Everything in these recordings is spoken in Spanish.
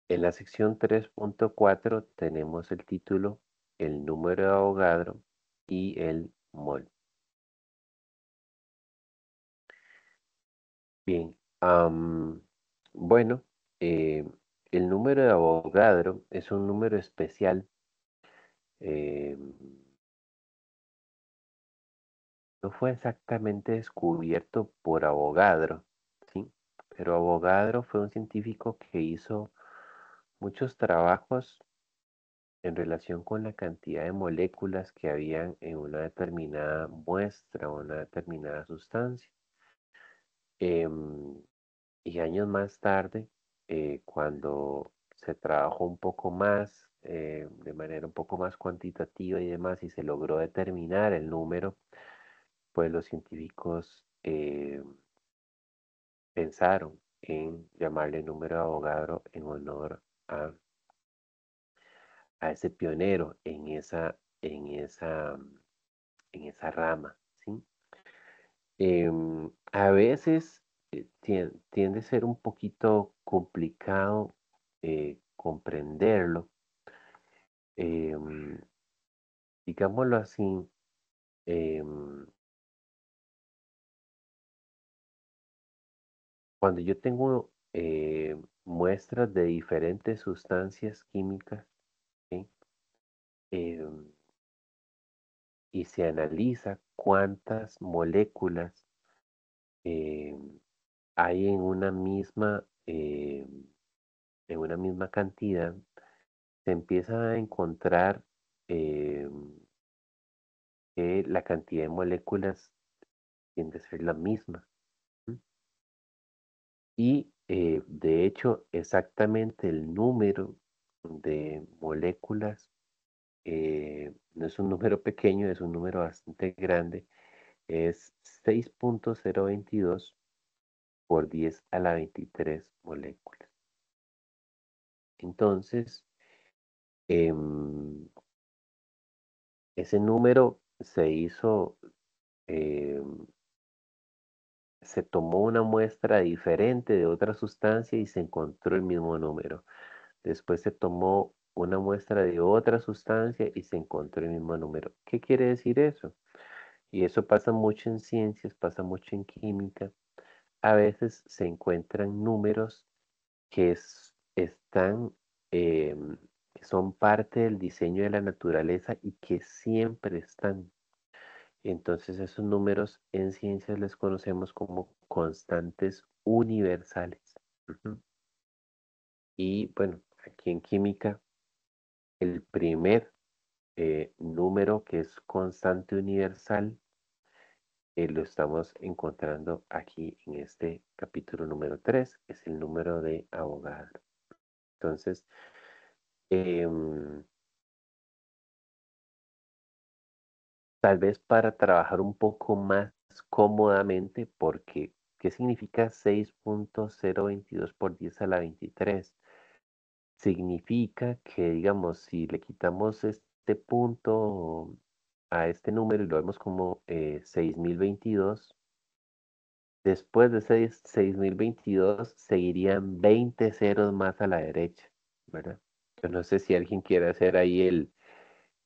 En la sección 3.4 tenemos el título, el número de Avogadro y el mol. Bien, bueno, eh, el número de Avogadro es un número especial. eh, no fue exactamente descubierto por Avogadro, ¿sí? Pero Avogadro fue un científico que hizo muchos trabajos en relación con la cantidad de moléculas que habían en una determinada muestra o una determinada sustancia. Em, y años más tarde, cuando se trabajó un poco más, de manera un poco más cuantitativa y demás, y se logró determinar el número, pues los científicos pensaron en llamarle número de Avogadro en honor a ese pionero en esa rama, ¿sí? A veces tiende a ser un poquito complicado comprenderlo. Em, digámoslo así, em, cuando yo tengo muestras de diferentes sustancias químicas, ¿sí? Em, y se analiza cuántas moléculas hay en una misma cantidad, se empieza a encontrar eh, que la cantidad de moléculas tiende a ser la misma. ¿M? Y de hecho, exactamente el número de moléculas no es un número pequeño, es un número bastante grande, es 6.022 por 10 a la 23 moléculas. Entonces, em, ese número em, se tomó una muestra diferente de otra sustancia y se encontró el mismo número. Después se tomó una muestra de otra sustancia y se encontró el mismo número. ¿Qué quiere decir eso? Y eso pasa mucho en ciencias, pasa mucho en química. A veces se encuentran números están, que son parte del diseño de la naturaleza y que siempre están. Entonces esos números en ciencias les conocemos como constantes universales. Ujú. Y bueno, aquí en química, el primer número que es constante universal lo estamos encontrando aquí en este capítulo número 3, es el número de Avogadro. Entonces, em, tal vez para trabajar un poco más cómodamente, porque ¿qué significa 6.022 por 10 a la 23? Significa que, digamos, si le quitamos este punto a este número y lo vemos como 6022, después de 6022 seguirían 20 ceros más a la derecha, ¿verdad? Yo no sé si alguien quiere hacer ahí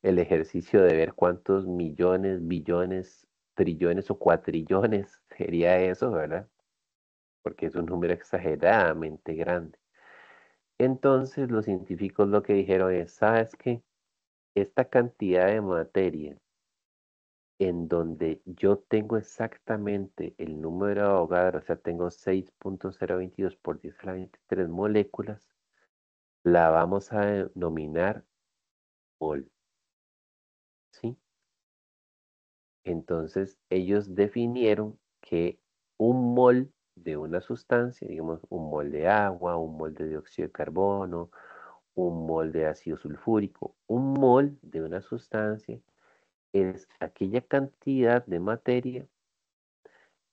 el ejercicio de ver cuántos millones, billones, trillones o cuatrillones sería eso, ¿verdad? Porque es un número exageradamente grande. Entonces los científicos lo que dijeron es, ¿sabes qué? Esta cantidad de materia en donde yo tengo exactamente el número de Avogadro, o sea, tengo 6.022 por 10 a la 23 moléculas, la vamos a denominar mol, ¿sí? Entonces ellos definieron que un mol de una sustancia, digamos un mol de agua, un mol de dióxido de carbono, un mol de ácido sulfúrico, un mol de una sustancia es aquella cantidad de materia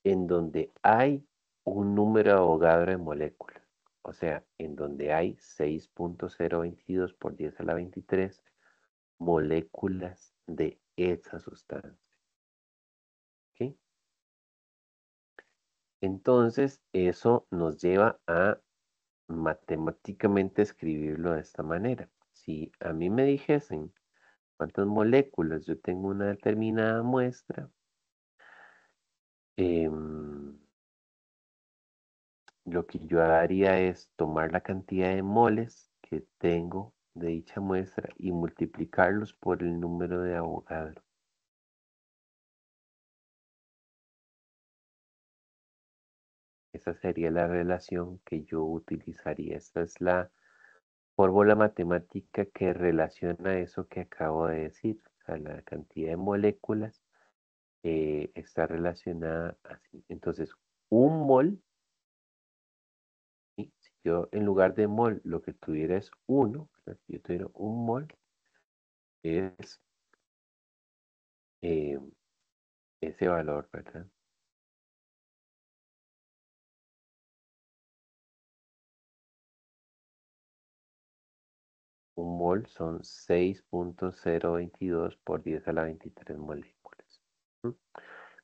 en donde hay un número de Avogadro de moléculas. O sea, en donde hay 6.022 por 10 a la 23 moléculas de esa sustancia. ¿Ok? Entonces, eso nos lleva a matemáticamente escribirlo de esta manera. Si a mí me dijesen cuántas moléculas yo tengo en una determinada muestra, em, lo que yo haría es tomar la cantidad de moles que tengo de dicha muestra y multiplicarlos por el número de Avogadro. Esa sería la relación que yo utilizaría. Esta es la fórmula matemática que relaciona eso que acabo de decir. O sea, la cantidad de moléculas está relacionada así. Entonces, un mol, ¿sí? Si yo en lugar de mol lo que tuviera es uno, ¿verdad? Si yo tuviera un mol, es eh, ese valor, ¿verdad? Un mol son 6,022 por 10 a la 23 moléculas. ¿Mm?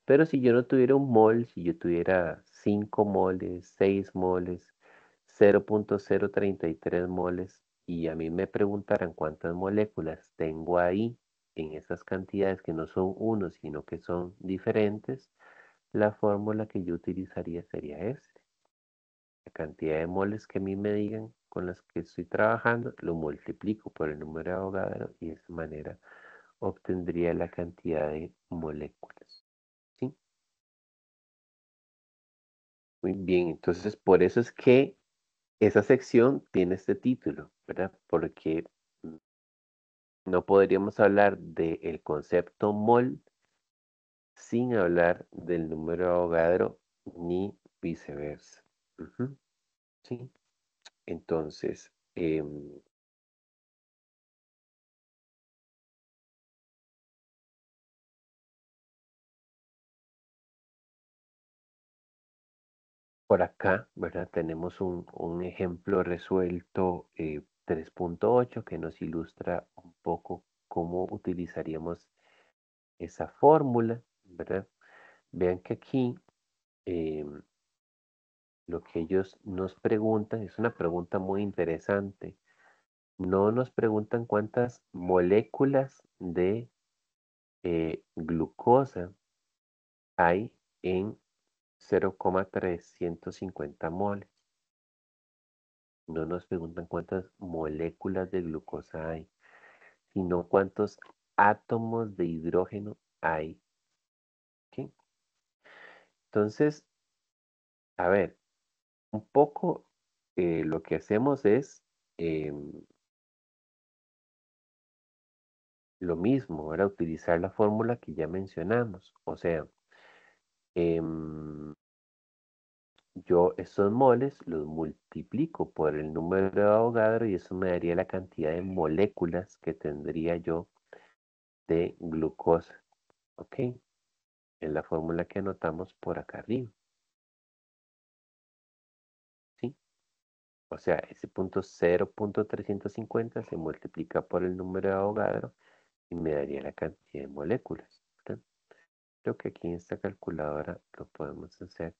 Pero si yo no tuviera un mol, si yo tuviera 5 moles, 6 moles, 0,033 moles, y a mí me preguntaran cuántas moléculas tengo ahí en esas cantidades que no son uno, sino que son diferentes, la fórmula que yo utilizaría sería esta. La cantidad de moles que a mí me digan con las que estoy trabajando, lo multiplico por el número de Avogadro y de esa manera obtendría la cantidad de moléculas. ¿Sí? Muy bien, entonces por eso es que esa sección tiene este título, ¿verdad? Porque no podríamos hablar del concepto mol sin hablar del número de Avogadro ni viceversa. Ujú, ¿sí? Entonces, por acá, ¿verdad? Tenemos un ejemplo resuelto 3,8 que nos ilustra un poco cómo utilizaríamos esa fórmula, ¿verdad? Vean que aquí em, lo que ellos nos preguntan es una pregunta muy interesante. No nos preguntan cuántas moléculas de glucosa hay en 0,350 moles. No nos preguntan cuántas moléculas de glucosa hay, sino cuántos átomos de hidrógeno hay. ¿Ok? Entonces, a ver, un poco lo que hacemos es lo mismo, era utilizar la fórmula que ya mencionamos. O sea, em, yo estos moles los multiplico por el número de Avogadro y eso me daría la cantidad de moléculas que tendría yo de glucosa. ¿Ok? Es la fórmula que anotamos por acá arriba. ¿Sí? O sea, ese punto 0,350 se multiplica por el número de Avogadro y me daría la cantidad de moléculas. ¿Verdad? Creo que aquí en esta calculadora lo podemos hacer.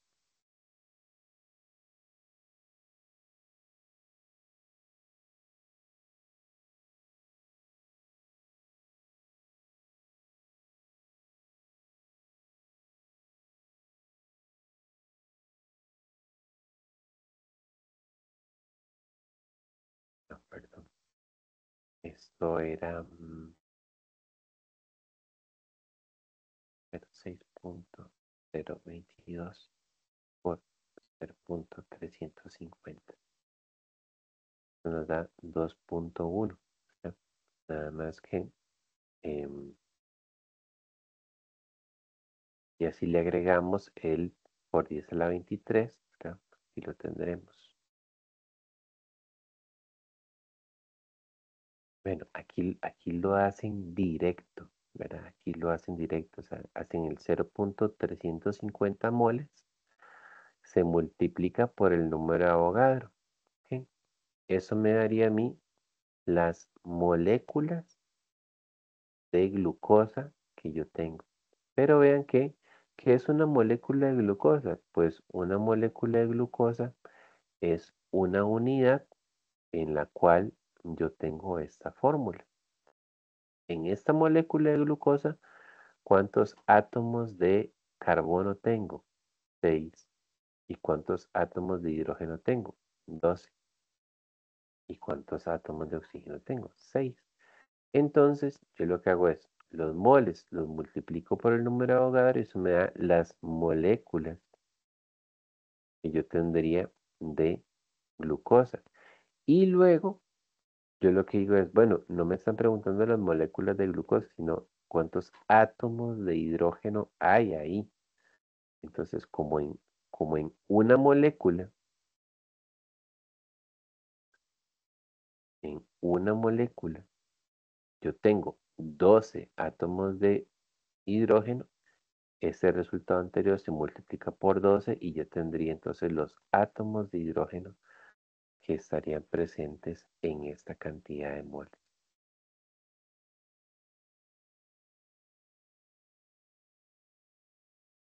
No, perdón. Esto era 6,022 por 0,350. Nos da 2,1. ¿Verdad? Nada más que, em, y así le agregamos el por 10 a la 23, ¿verdad? Y lo tendremos. Bueno, aquí lo hacen directo, ¿verdad? Aquí lo hacen directo, o sea, hacen el 0,350 moles, se multiplica por el número de Avogadro. ¿Ok? Eso me daría a mí las moléculas de glucosa que yo tengo. Pero vean que, ¿qué es una molécula de glucosa? Pues una molécula de glucosa es una unidad en la cual yo tengo esta fórmula. En esta molécula de glucosa, ¿cuántos átomos de carbono tengo? 6. ¿Y cuántos átomos de hidrógeno tengo? 12. ¿Y cuántos átomos de oxígeno tengo? 6. Entonces, yo lo que hago es, los moles los multiplico por el número de Avogadro y eso me da las moléculas que yo tendría de glucosa. Y luego, yo lo que digo es, bueno, no me están preguntando las moléculas de glucosa, sino cuántos átomos de hidrógeno hay ahí. Entonces, como en una molécula, en una molécula, yo tengo 12 átomos de hidrógeno, ese resultado anterior se multiplica por 12 y yo tendría entonces los átomos de hidrógeno que estarían presentes en esta cantidad de moles.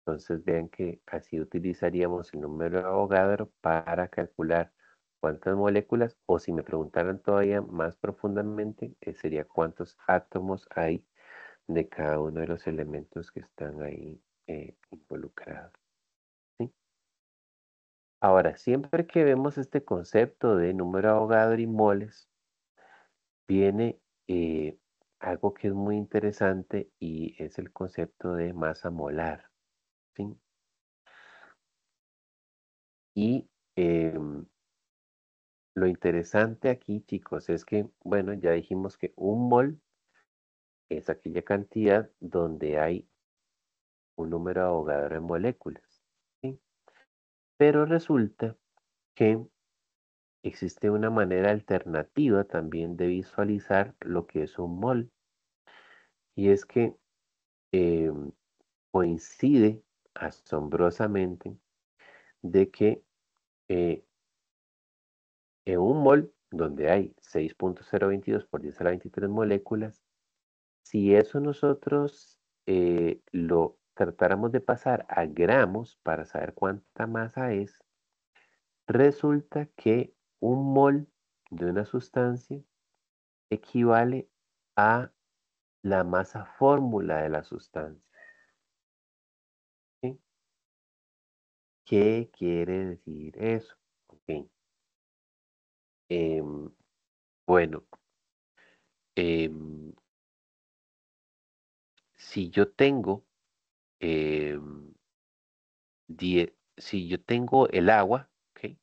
Entonces vean que así utilizaríamos el número de Avogadro para calcular cuántas moléculas, o si me preguntaran todavía más profundamente, sería cuántos átomos hay de cada uno de los elementos que están ahí involucrados. ¿Sí? Ahora, siempre que vemos este concepto de número de Avogadro y moles, viene algo que es muy interesante y es el concepto de masa molar. ¿Sí? Y lo interesante aquí, chicos, es que, bueno, ya dijimos que un mol es aquella cantidad donde hay un número de Avogadro en moléculas. ¿Sí? Pero resulta que existe una manera alternativa también de visualizar lo que es un mol. Y es que em, coincide asombrosamente de que eh, en un mol donde hay 6.022 por 10 a la 23 moléculas, si eso nosotros lo tratáramos de pasar a gramos para saber cuánta masa es, resulta que un mol de una sustancia equivale a la masa fórmula de la sustancia. ¿Sí? ¿Qué quiere decir eso? Ok. Em, bueno, em, si yo tengo em, si yo tengo el agua, ¿ok?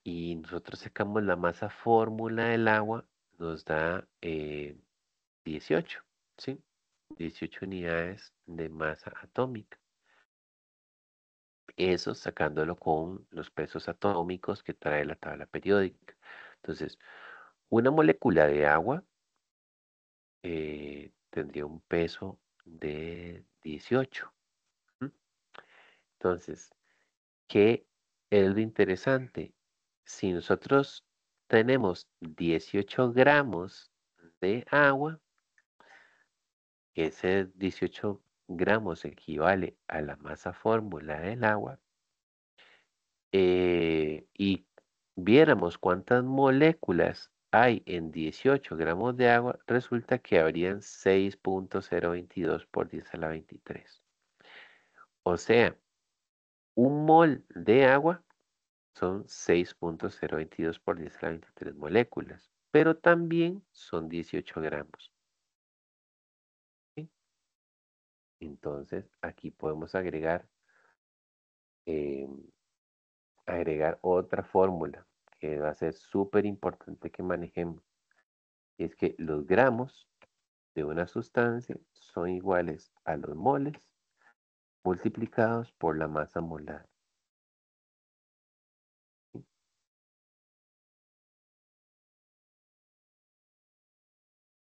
Y nosotros sacamos la masa fórmula del agua, nos da 18, ¿sí? 18 unidades de masa atómica. Eso sacándolo con los pesos atómicos que trae la tabla periódica. Entonces, una molécula de agua tendría un peso de 18. ¿M? Entonces, ¿qué es lo interesante? Si nosotros tenemos 18 gramos de agua, ese 18 gramos equivale a la masa fórmula del agua, y viéramos cuántas moléculas hay en 18 gramos de agua, resulta que habrían 6.022 por 10 a la 23. O sea, un mol de agua son 6.022 por 10 a la 23 moléculas, pero también son 18 gramos. ¿Sí? Entonces, aquí podemos eh, agregar otra fórmula que va a ser súper importante que manejemos. Y es que los gramos de una sustancia son iguales a los moles multiplicados por la masa molar. ¿Sí?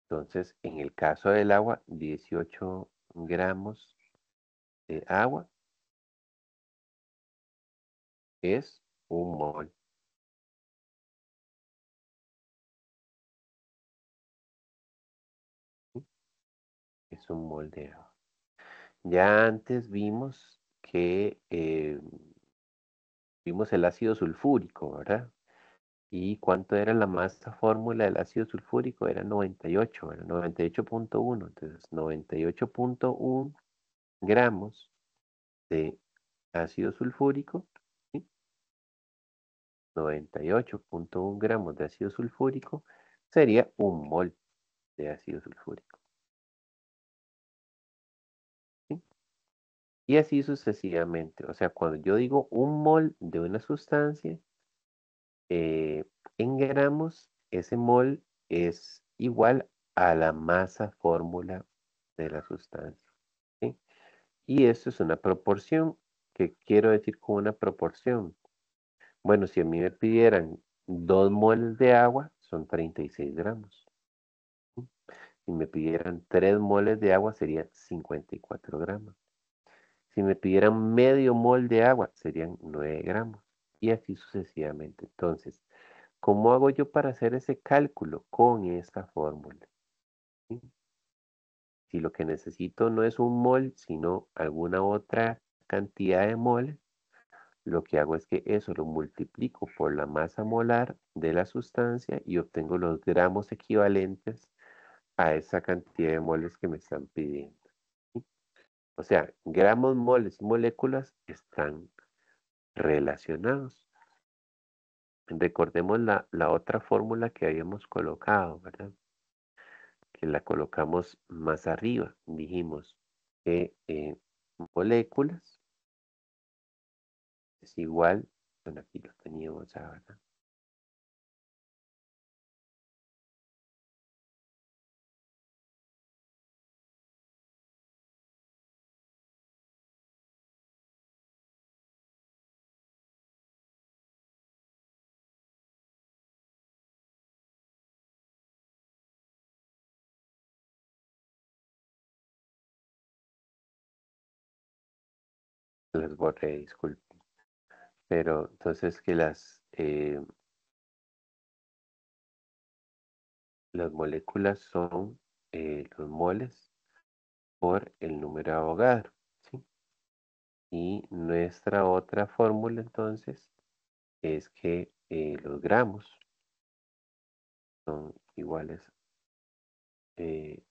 Entonces, en el caso del agua, 18 gramos de agua es un mol. ¿Sí? Es un mol de agua. Ya antes vimos que Vimos el ácido sulfúrico, ¿verdad? ¿Y cuánto era la masa fórmula del ácido sulfúrico? Era 98, era 98.1. Entonces, 98.1 gramos de ácido sulfúrico, ¿sí? 98.1 gramos de ácido sulfúrico sería un mol de ácido sulfúrico, ¿sí? Y así sucesivamente. O sea, cuando yo digo un mol de una sustancia, eh, en gramos, ese mol es igual a la masa fórmula de la sustancia, ¿sí? Y esto es una proporción. ¿Qué quiero decir con una proporción? Bueno, si a mí me pidieran 2 moles de agua, son 36 gramos. ¿Sí? Si me pidieran 3 moles de agua, serían 54 gramos. Si me pidieran medio mol de agua, serían 9 gramos. Y así sucesivamente. Entonces, ¿cómo hago yo para hacer ese cálculo? Con esta fórmula, ¿sí? Si lo que necesito no es un mol, sino alguna otra cantidad de moles, lo que hago es que eso lo multiplico por la masa molar de la sustancia y obtengo los gramos equivalentes a esa cantidad de moles que me están pidiendo, ¿sí? O sea, gramos, moles y moléculas están relacionados. Recordemos la otra fórmula que habíamos colocado, ¿verdad? Que la colocamos más arriba. Dijimos que moléculas es igual, bueno, aquí lo teníamos ya, ¿verdad? Las borré, disculpen. Pero entonces que las moléculas son los moles por el número de Avogadro, ¿sí? Y nuestra otra fórmula entonces es que los gramos son iguales eh,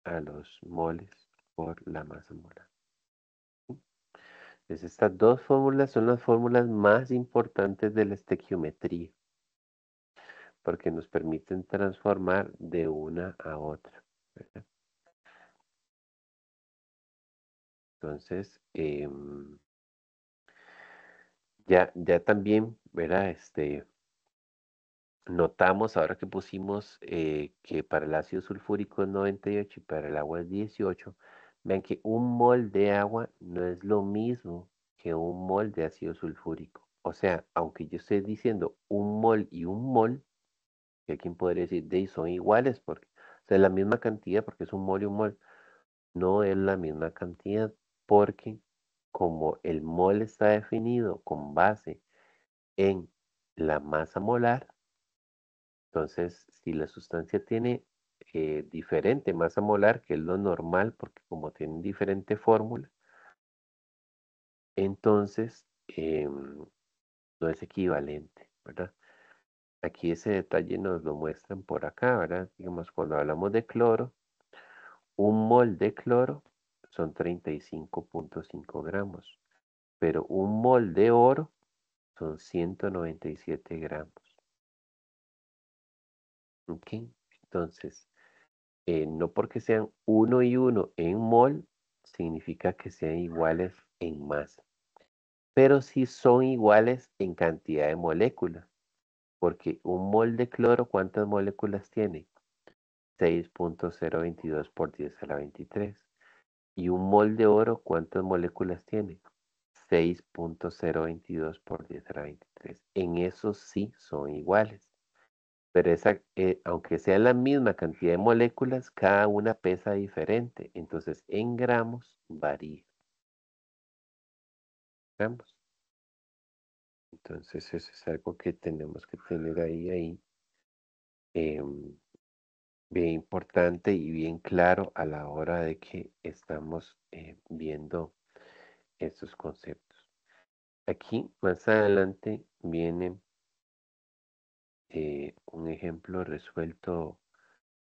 a los moles por la masa molar, ¿sí? Entonces estas dos fórmulas son las fórmulas más importantes de la estequiometría porque nos permiten transformar de una a otra, ¿verdad? Entonces, ya también, ¿verdad? Notamos ahora que pusimos que para el ácido sulfúrico es 98 y para el agua es 18. Vean que un mol de agua no es lo mismo que un mol de ácido sulfúrico. O sea, aunque yo esté diciendo un mol y un mol, que alguien podría decir, de ahí son iguales porque o sea, es la misma cantidad porque es un mol y un mol. No es la misma cantidad porque como el mol está definido con base en la masa molar, entonces si la sustancia tiene diferente masa molar, que es lo normal porque como tienen diferente fórmula, entonces no es equivalente, ¿verdad? Aquí ese detalle nos lo muestran por acá, ¿verdad? Digamos, cuando hablamos de cloro, un mol de cloro son 35.5 gramos. Pero un mol de oro son 197 gramos. ¿Ok? Entonces, no porque sean uno y uno en mol, significa que sean iguales en masa. Pero sí son iguales en cantidad de moléculas. Porque un mol de cloro, ¿cuántas moléculas tiene? 6.022 por 10 a la 23. Y un mol de oro, ¿cuántas moléculas tiene? 6.022 por 10 a la 23. En eso sí son iguales. Pero aunque sea la misma cantidad de moléculas, cada una pesa diferente. Entonces, en gramos varía. Gramos. Entonces, eso es algo que tenemos que tener ahí em, bien importante y bien claro a la hora de que estamos viendo estos conceptos. Aquí más adelante viene un ejemplo resuelto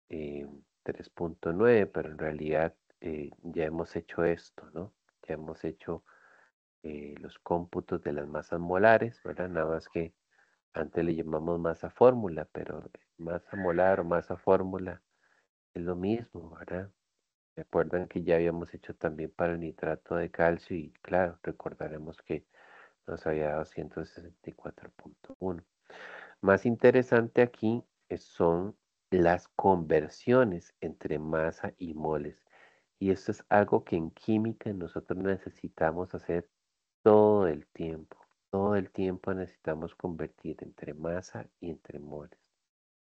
3.9, pero en realidad ya hemos hecho esto, ¿no? Ya hemos hecho los cómputos de las masas molares, ¿verdad? Nada más que antes le llamamos masa fórmula, pero masa molar o masa fórmula es lo mismo, ¿verdad? Recuerdan que ya habíamos hecho también para el nitrato de calcio y claro, recordaremos que nos había dado 164.1. Más interesante aquí son las conversiones entre masa y moles. Y esto es algo que en química nosotros necesitamos hacer todo el tiempo. Todo el tiempo necesitamos convertir entre masa y entre moles.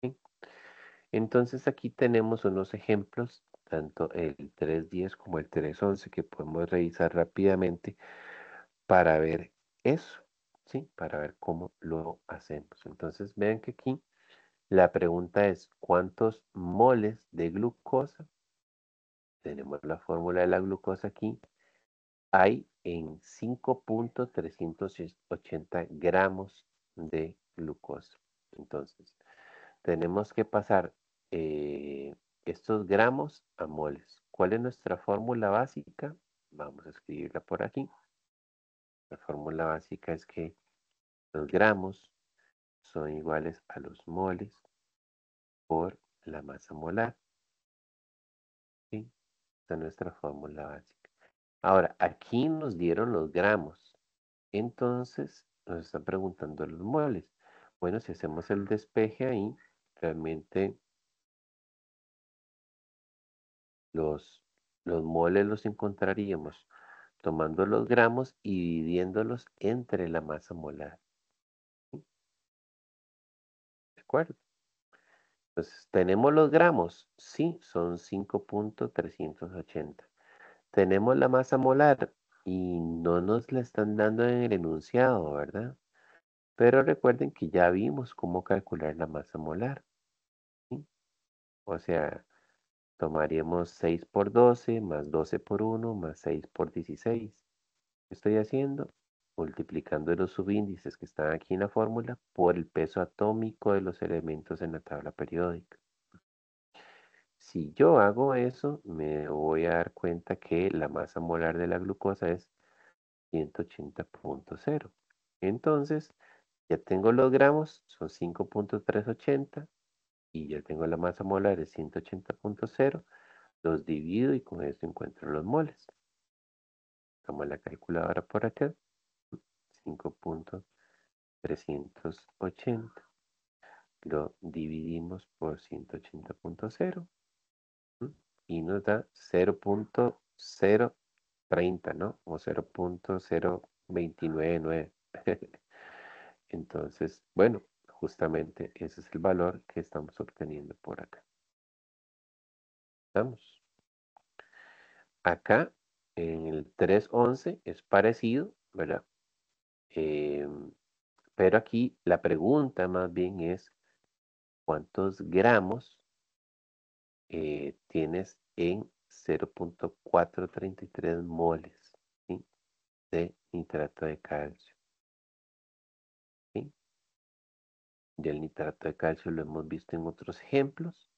¿Sí? Entonces aquí tenemos unos ejemplos, tanto el 3.10 como el 3.11, que podemos revisar rápidamente para ver eso, ¿sí? Para ver cómo lo hacemos. Entonces vean que aquí la pregunta es, ¿cuántos moles de glucosa? Tenemos la fórmula de la glucosa aquí. Hay en 5.380 gramos de glucosa. Entonces, tenemos que pasar estos gramos a moles. ¿Cuál es nuestra fórmula básica? Vamos a escribirla por aquí. La fórmula básica es que los gramos son iguales a los moles por la masa molar. ¿Sí? Esta es nuestra fórmula básica. Ahora, aquí nos dieron los gramos. Entonces, nos están preguntando los moles. Bueno, si hacemos el despeje ahí, realmente los, los moles los encontraríamos tomando los gramos y dividiéndolos entre la masa molar. ¿Sí? ¿De acuerdo? Entonces, ¿tenemos los gramos? Sí, son 5.380. Tenemos la masa molar y no nos la están dando en el enunciado, ¿verdad? Pero recuerden que ya vimos cómo calcular la masa molar, ¿sí? O sea, tomaríamos 6 por 12 más 12 por 1 más 6 por 16. ¿Qué estoy haciendo? Multiplicando los subíndices que están aquí en la fórmula por el peso atómico de los elementos en la tabla periódica. Si yo hago eso, me voy a dar cuenta que la masa molar de la glucosa es 180.0. Entonces, ya tengo los gramos, son 5.380 y ya tengo la masa molar de 180.0. Los divido y con eso encuentro los moles. Tomo la calculadora por acá. 5.380. Lo dividimos por 180.0 y nos da 0.030, ¿no? O 0.0299. Entonces, bueno, justamente ese es el valor que estamos obteniendo por acá. Vamos. Acá en el 3.11 es parecido, ¿verdad? Pero aquí la pregunta más bien es, ¿cuántos gramos tienes en 0.433 moles, ¿sí? De nitrato de calcio? ¿Sí? Ya el nitrato de calcio lo hemos visto en otros ejemplos.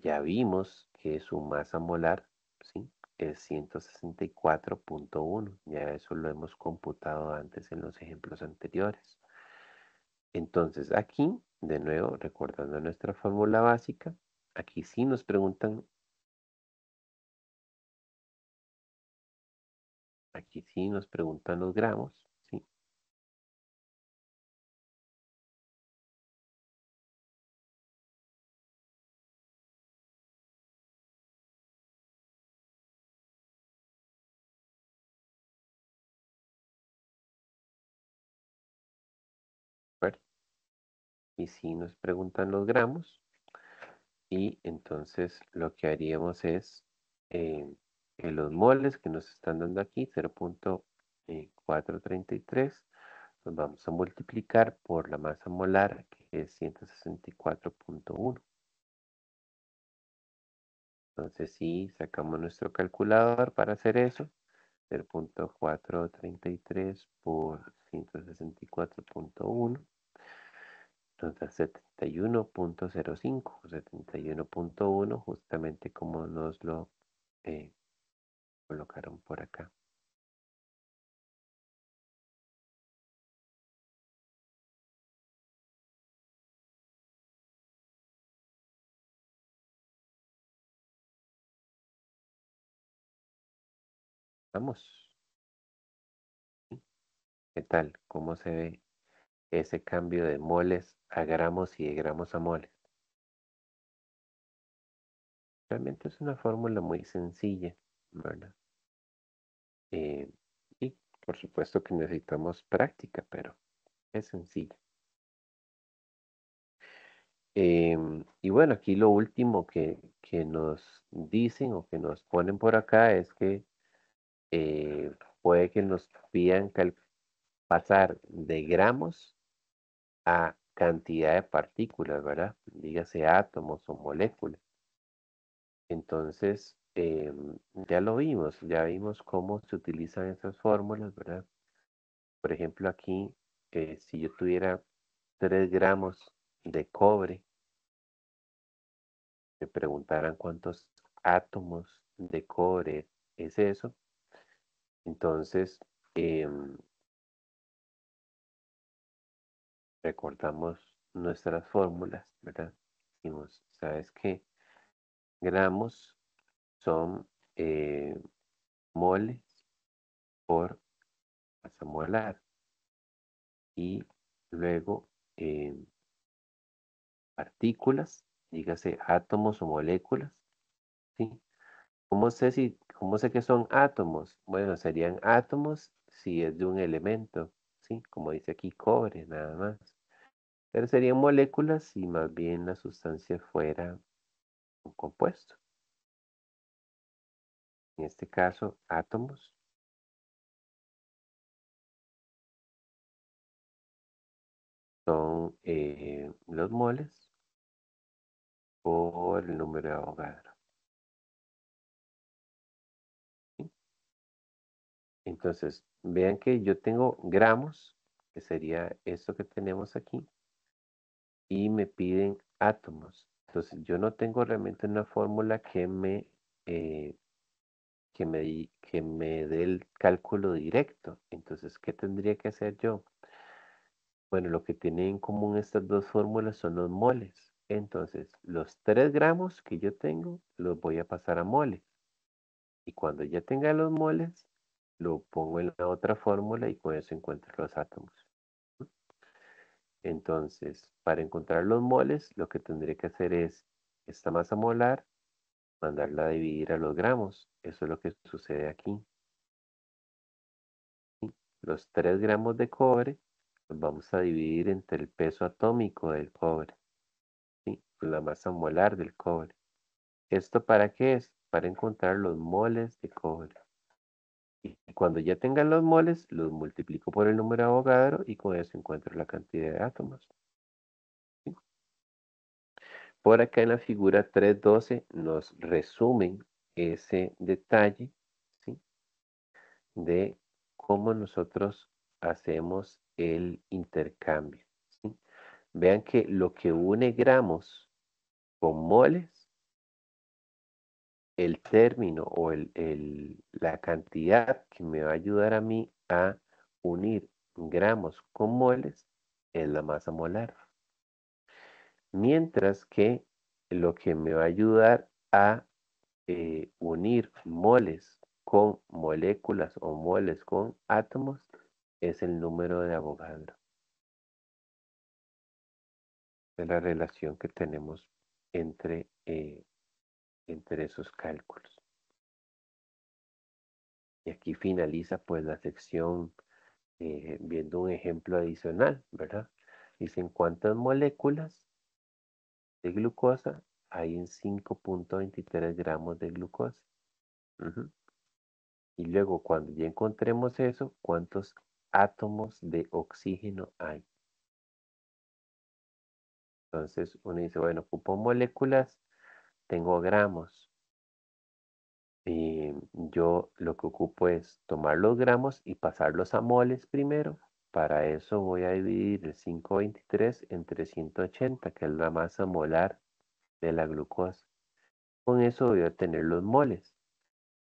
Ya vimos que su masa molar, ¿sí? Es 164.1. Ya eso lo hemos computado antes en los ejemplos anteriores. Entonces aquí, de nuevo, recordando nuestra fórmula básica, aquí sí nos preguntan, aquí sí nos preguntan los gramos, ¿sí? ¿Verdad? Y sí nos preguntan los gramos y entonces lo que haríamos es eh, en los moles que nos están dando aquí, 0.433, los vamos a multiplicar por la masa molar que es 164.1. Entonces si sacamos nuestro calculador para hacer eso. 0.433 por 164.1 nos da 71.05, 71.1 justamente como nos lo eh, colocaron por acá. Vamos, ¿qué tal? ¿Cómo se ve ese cambio de moles a gramos y de gramos a moles? Realmente es una fórmula muy sencilla, ¿verdad? Eh, y por supuesto que necesitamos práctica, pero es sencilla. Y bueno, aquí lo último que nos dicen o que nos ponen por acá es que puede que nos pidan pasar de gramos a cantidad de partículas, ¿verdad? Dígase átomos o moléculas. Entonces, ya vimos cómo se utilizan esas fórmulas, ¿verdad? Por ejemplo, aquí, si yo tuviera 3 gramos de cobre, me preguntaran cuántos átomos de cobre es eso. Entonces, recordamos nuestras fórmulas, ¿verdad? Decimos, ¿sabes qué? Gramos son moles por masa molar. Y luego partículas, dígase átomos o moléculas, ¿sí? ¿Cómo sé que son átomos? Bueno, serían átomos si es de un elemento, ¿sí? Como dice aquí, cobre, nada más. Pero serían moléculas si más bien la sustancia fuera un compuesto. En este caso, átomos son los moles por el número de Avogadro, ¿sí? Entonces, vean que yo tengo gramos, que sería esto que tenemos aquí, y me piden átomos. Entonces, yo no tengo realmente una fórmula eh, que me dé el cálculo directo. Entonces, ¿qué tendría que hacer yo? Bueno, lo que tienen en común estas dos fórmulas son los moles. Entonces, los 3 gramos que yo tengo, los voy a pasar a moles. Y cuando ya tenga los moles, lo pongo en la otra fórmula y con eso encuentro los átomos. Entonces, para encontrar los moles, lo que tendré que hacer es esta masa molar, mandarla a dividir a los gramos. Eso es lo que sucede aquí. Los 3 gramos de cobre los vamos a dividir entre el peso atómico del cobre, ¿sí? La masa molar del cobre. ¿Esto para qué es? Para encontrar los moles de cobre. Y cuando ya tengan los moles, los multiplico por el número de Avogadro y con eso encuentro la cantidad de átomos, ¿sí? Por acá en la figura 3.12 nos resumen ese detalle, ¿sí? De cómo nosotros hacemos el intercambio, ¿sí? Vean que lo que une gramos con moles, el término o la cantidad que me va a ayudar a mí a unir gramos con moles es la masa molar. Mientras que lo que me va a ayudar a unir moles con moléculas o moles con átomos es el número de Avogadro. Es la relación que tenemos entre, entre esos cálculos. Y aquí finaliza pues la sección viendo un ejemplo adicional, ¿verdad? Dicen cuántas moléculas de glucosa hay en 5.23 gramos de glucosa. Ujú. Y luego cuando ya encontremos eso, ¿cuántos átomos de oxígeno hay? Entonces uno dice, bueno, ocupo moléculas, tengo gramos. Yo lo que ocupo es tomar los gramos y pasarlos a moles primero. Para eso voy a dividir el 523 entre 180, que es la masa molar de la glucosa. Con eso voy a obtener los moles.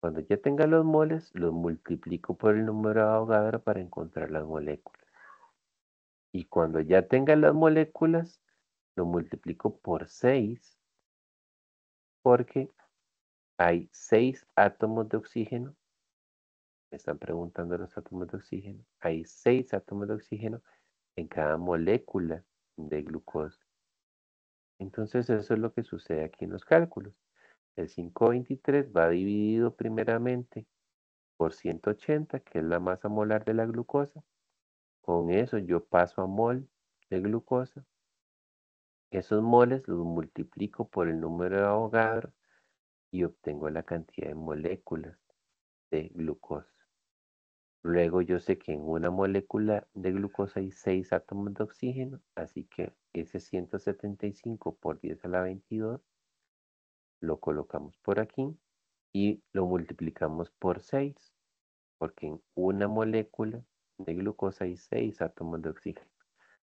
Cuando ya tenga los moles, los multiplico por el número de Avogadro para encontrar las moléculas. Y cuando ya tenga las moléculas, lo multiplico por 6 porque hay 6 átomos de oxígeno. Me están preguntando los átomos de oxígeno. Hay 6 átomos de oxígeno en cada molécula de glucosa. Entonces eso es lo que sucede aquí en los cálculos. El 523 va dividido primeramente por 180, que es la masa molar de la glucosa. Con eso yo paso a mol de glucosa. Esos moles los multiplico por el número de Avogadro y obtengo la cantidad de moléculas de glucosa. Luego yo sé que en una molécula de glucosa hay 6 átomos de oxígeno, así que ese 175 por 10 a la 22 lo colocamos por aquí y lo multiplicamos por 6, porque en una molécula de glucosa hay 6 átomos de oxígeno.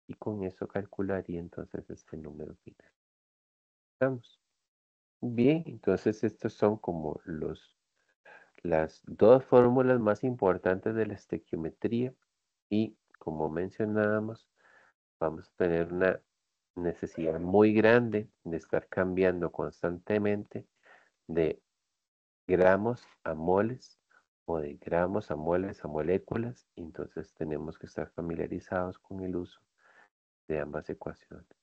Y con eso calcularía entonces este número final. Vamos. Bien, entonces estos son como las dos fórmulas más importantes de la estequiometría y como mencionábamos, vamos a tener una necesidad muy grande de estar cambiando constantemente de gramos a moles o de gramos a moles a moléculas, entonces tenemos que estar familiarizados con el uso de ambas ecuaciones.